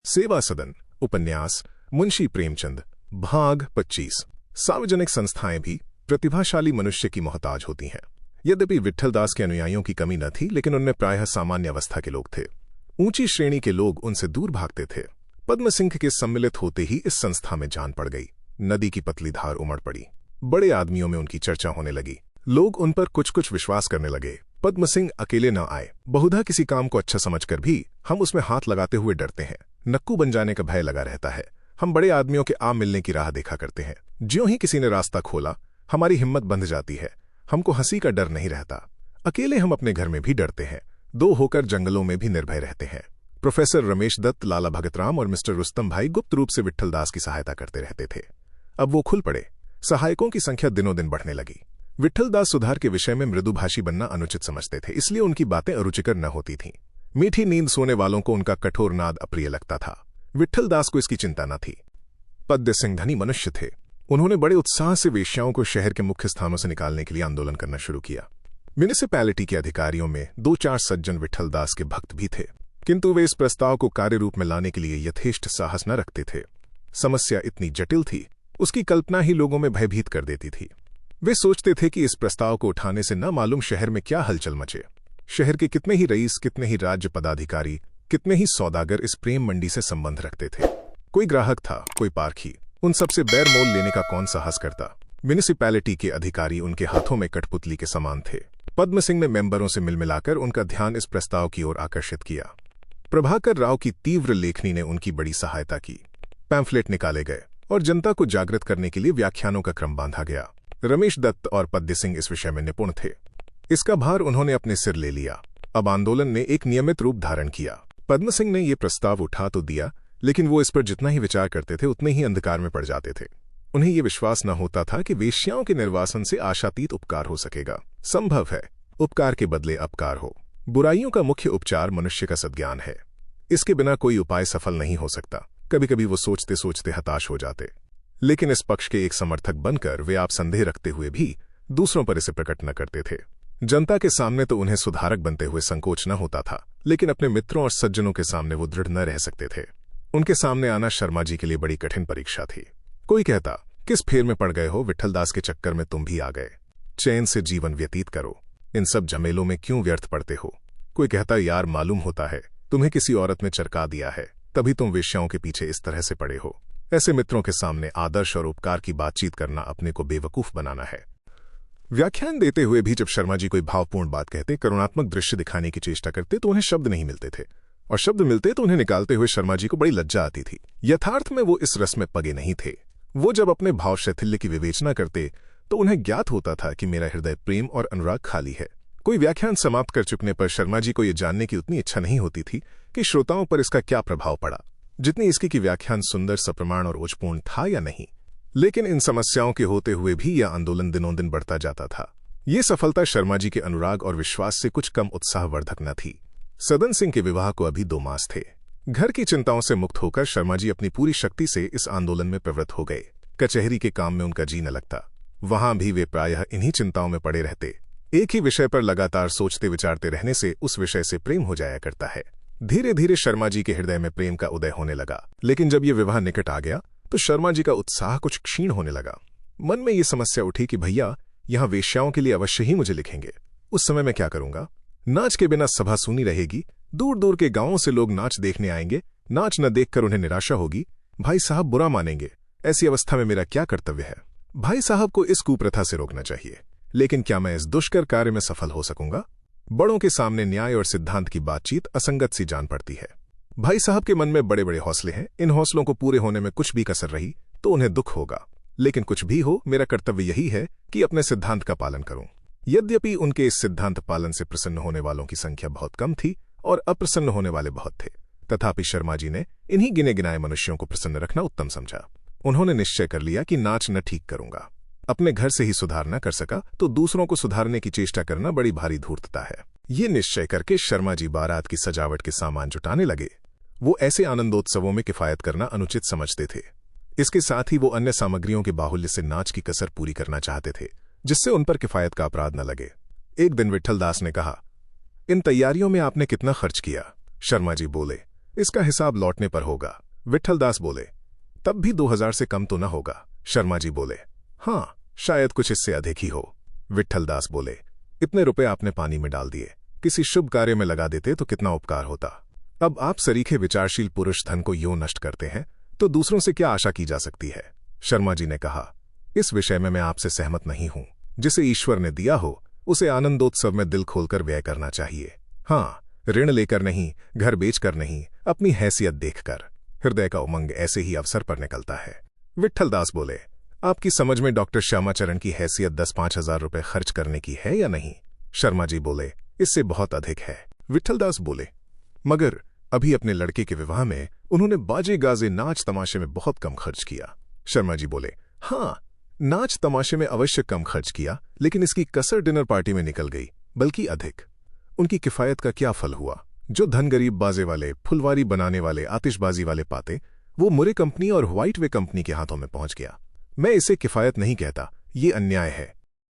सेवा सदन उपन्यास मुंशी प्रेमचंद भाग 25। सार्वजनिक संस्थाएं भी प्रतिभाशाली मनुष्य की मोहताज होती हैं। यद्यपि विट्ठलदास के अनुयायियों की कमी न थी, लेकिन उनमें प्रायः सामान्य अवस्था के लोग थे। ऊंची श्रेणी के लोग उनसे दूर भागते थे। पद्म सिंह के सम्मिलित होते ही इस संस्था में जान पड़ गई। नदी की पतली धार उमड़ पड़ी। बड़े आदमियों में उनकी चर्चा होने लगी। लोग उन पर कुछ कुछ विश्वास करने लगे। पद्म सिंह अकेले न आए। बहुधा किसी काम को अच्छा समझकर भी हम उसमें हाथ लगाते हुए डरते हैं। नक्कू बन जाने का भय लगा रहता है। हम बड़े आदमियों के आम मिलने की राह देखा करते हैं। ज्यों ही किसी ने रास्ता खोला, हमारी हिम्मत बंध जाती है। हमको हंसी का डर नहीं रहता। अकेले हम अपने घर में भी डरते हैं। दो होकर जंगलों में भी निर्भय रहते हैं। प्रोफेसर रमेश दत्त, लाला भगतराम और मिस्टर रुस्तम भाई गुप्त रूप से विट्ठलदास की सहायता करते रहते थे। अब वो खुल पड़े। सहायकों की संख्या दिनों दिन बढ़ने लगी। विट्ठलदास सुधार के विषय में मृदुभाषी बनना अनुचित समझते थे, इसलिए उनकी बातें अरुचिकर न होती थीं। मीठी नींद सोने वालों को उनका कठोर नाद अप्रिय लगता था। विट्ठलदास को इसकी चिंता न थी। पद्म सिंह धनी मनुष्य थे। उन्होंने बड़े उत्साह से वेश्याओं को शहर के मुख्य स्थानों से निकालने के लिए आंदोलन करना शुरू किया। म्यूनिसिपैलिटी के अधिकारियों में 2-4 सज्जन विट्ठलदास के भक्त भी थे, किंतु वे इस प्रस्ताव को कार्यरूप में लाने के लिए यथेष्ट साहस न रखते थे। समस्या इतनी जटिल थी, उसकी कल्पना ही लोगों में भयभीत कर देती थी। वे सोचते थे कि इस प्रस्ताव को उठाने से न मालूम शहर में क्या हलचल मचे। शहर के कितने ही रईस, कितने ही राज्य पदाधिकारी, कितने ही सौदागर इस प्रेम मंडी से संबंध रखते थे। कोई ग्राहक था, कोई पारखी। उन सबसे बैर मोल लेने का कौन साहस करता। म्यूनिसिपैलिटी के अधिकारी उनके हाथों में कठपुतली के समान थे। पद्म सिंह ने मेंबरों से मिल मिलाकर उनका ध्यान इस प्रस्ताव की ओर आकर्षित किया। प्रभाकर राव की तीव्र लेखनी ने उनकी बड़ी सहायता की। पैम्फलेट निकाले गए और जनता को जागृत करने के लिए व्याख्यानों का क्रम बांधा गया। रमेश दत्त और पद्म सिंह इस विषय में निपुण थे। इसका भार उन्होंने अपने सिर ले लिया। अब आंदोलन ने एक नियमित रूप धारण किया। पद्म सिंह ने ये प्रस्ताव उठा तो दिया, लेकिन वो इस पर जितना ही विचार करते थे उतने ही अंधकार में पड़ जाते थे। उन्हें ये विश्वास न होता था कि वेश्याओं के निर्वासन से आशातीत उपकार हो सकेगा। संभव है उपकार के बदले अपकार हो। बुराइयों का मुख्य उपचार मनुष्य का सद्ज्ञान है। इसके बिना कोई उपाय सफल नहीं हो सकता। कभी कभी वो सोचते सोचते हताश हो जाते, लेकिन इस पक्ष के एक समर्थक बनकर वे आप संदेह रखते हुए भी दूसरों पर इसे प्रकट न करते थे। जनता के सामने तो उन्हें सुधारक बनते हुए संकोच न होता था, लेकिन अपने मित्रों और सज्जनों के सामने वो दृढ़ न रह सकते थे। उनके सामने आना शर्मा जी के लिए बड़ी कठिन परीक्षा थी। कोई कहता, किस फेर में पड़ गए हो, विट्ठलदास के चक्कर में तुम भी आ गए। चैन से जीवन व्यतीत करो, इन सब झमेलों में क्यों व्यर्थ पड़ते हो। कोई कहता, यार मालूम होता है तुम्हें किसी औरत ने चरका दिया है, तभी तुम वेश्याओं के पीछे इस तरह से पड़े हो। ऐसे मित्रों के सामने आदर्श और उपकार की बातचीत करना अपने को बेवकूफ बनाना है। व्याख्यान देते हुए भी जब शर्मा जी कोई भावपूर्ण बात कहते, करुणात्मक दृश्य दिखाने की चेष्टा करते, तो उन्हें शब्द नहीं मिलते थे, और शब्द मिलते तो उन्हें निकालते हुए शर्मा जी को बड़ी लज्जा आती थी। यथार्थ में वो इस रस में पगे नहीं थे। वो जब अपने भाव शैथिल्य की विवेचना करते तो उन्हें ज्ञात होता था कि मेरा हृदय प्रेम और अनुराग खाली है। कोई व्याख्यान समाप्त कर चुकने पर शर्मा जी को यह जानने की उतनी इच्छा नहीं होती थी कि श्रोताओं पर इसका क्या प्रभाव पड़ा, जितनी इसकी कि व्याख्यान सुंदर, सप्रमाण और ओजपूर्ण था या नहीं। लेकिन इन समस्याओं के होते हुए भी यह आंदोलन दिनों दिन बढ़ता जाता था। ये सफलता शर्मा जी के अनुराग और विश्वास से कुछ कम उत्साहवर्धक न थी। सदन सिंह के विवाह को अभी 2 मास थे। घर की चिंताओं से मुक्त होकर शर्मा जी अपनी पूरी शक्ति से इस आंदोलन में प्रवृत्त हो गए। कचहरी के काम में उनका जी न लगता। वहां भी वे प्रायः इन्हीं चिंताओं में पड़े रहते। एक ही विषय पर लगातार सोचते विचारते रहने से उस विषय से प्रेम हो जाया करता है। धीरे धीरे शर्मा जी के हृदय में प्रेम का उदय होने लगा, लेकिन जब ये विवाह निकट आ गया तो शर्मा जी का उत्साह कुछ क्षीण होने लगा। मन में ये समस्या उठी कि भैया यहाँ वेश्याओं के लिए अवश्य ही मुझे लिखेंगे। उस समय मैं क्या करूंगा। नाच के बिना सभा सूनी रहेगी। दूर दूर के गांवों से लोग नाच देखने आएंगे। नाच न देखकर उन्हें निराशा होगी। भाई साहब बुरा मानेंगे। ऐसी अवस्था में मेरा क्या कर्तव्य है। भाई साहब को इस कुप्रथा से रोकना चाहिए, लेकिन क्या मैं इस दुष्कर कार्य में सफल हो सकूंगा। बड़ों के सामने न्याय और सिद्धांत की बातचीत असंगत सी जान पड़ती है। भाई साहब के मन में बड़े बड़े हौसले हैं। इन हौसलों को पूरे होने में कुछ भी कसर रही तो उन्हें दुख होगा, लेकिन कुछ भी हो मेरा कर्तव्य यही है कि अपने सिद्धांत का पालन करूं। यद्यपि उनके इस सिद्धांत पालन से प्रसन्न होने वालों की संख्या बहुत कम थी और अप्रसन्न होने वाले बहुत थे, तथापि शर्मा जी ने इन्हीं गिने गिनाए मनुष्यों को प्रसन्न रखना उत्तम समझा। उन्होंने निश्चय कर लिया कि नाच न ठीक करूंगा। अपने घर से ही सुधार न कर सका तो दूसरों को सुधारने की चेष्टा करना बड़ी भारी धूर्तता है। ये निश्चय करके शर्मा जी बारात की सजावट के सामान जुटाने लगे। वो ऐसे आनंदोत्सवों में किफायत करना अनुचित समझते थे। इसके साथ ही वो अन्य सामग्रियों के बाहुल्य से नाच की कसर पूरी करना चाहते थे, जिससे उन पर किफायत का अपराध न लगे। एक दिन विट्ठलदास ने कहा, इन तैयारियों में आपने कितना खर्च किया। शर्मा जी बोले, इसका हिसाब लौटने पर होगा। विट्ठलदास बोले, तब भी 2000 से कम तो न होगा। शर्मा जी बोले, हाँ, शायद कुछ इससे अधिक ही हो। विट्ठलदास बोले, इतने रुपए आपने पानी में डाल दिए, किसी शुभ कार्य में लगा देते तो कितना उपकार होता। अब आप सरीखे विचारशील पुरुष धन को यूं नष्ट करते हैं तो दूसरों से क्या आशा की जा सकती है। शर्मा जी ने कहा, इस विषय में मैं आपसे सहमत नहीं हूं। जिसे ईश्वर ने दिया हो उसे आनंदोत्सव में दिल खोलकर व्यय करना चाहिए। हाँ, ऋण लेकर नहीं, घर बेचकर नहीं, अपनी हैसियत देखकर। हृदय का उमंग ऐसे ही अवसर पर निकलता है। विट्ठलदास बोले, आपकी समझ में डॉक्टर श्यामाचरण की हैसियत 10-5 हजार रुपए खर्च करने की है या नहीं? शर्मा जी बोले, इससे बहुत अधिक है। विट्ठलदास बोले, मगर अभी अपने लड़के के विवाह में उन्होंने बाजे गाजे नाच तमाशे में बहुत कम खर्च किया। शर्मा जी बोले, हाँ, नाच तमाशे में अवश्य कम खर्च किया, लेकिन इसकी कसर डिनर पार्टी में निकल गई, बल्कि अधिक। उनकी किफायत का क्या फल हुआ? जो धन गरीब बाजे वाले, फुलवारी बनाने वाले, आतिशबाजी वाले पाते, वो मुरे कंपनी और व्हाइट वे कंपनी के हाथों में पहुंच गया। मैं इसे किफायत नहीं कहता, ये अन्याय है।